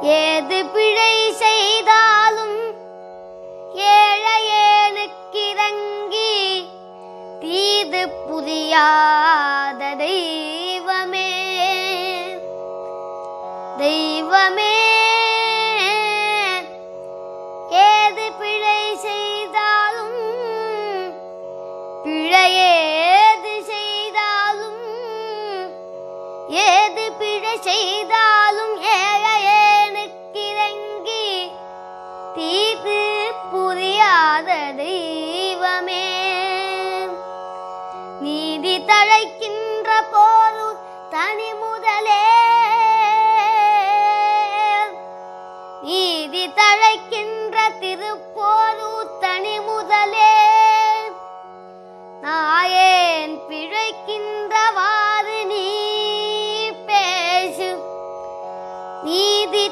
ஏது பிழை செய்தாலும் ஏழையேனுக்கிறங்கி தீது புரியாத தெய்வமே தெய்வமே. ஏது பிழை செய்தாலும் பிழையேது செய்தாலும் ஏது பிழை செய்தாலும் ஏழையேனுக்கிறங்கி தீது புரியாத தெய்வமே. நீதி தழைக்கின்ற போது தனி முதலே நீதி தழைக்கின்ற திருப்போரு தனி முதலே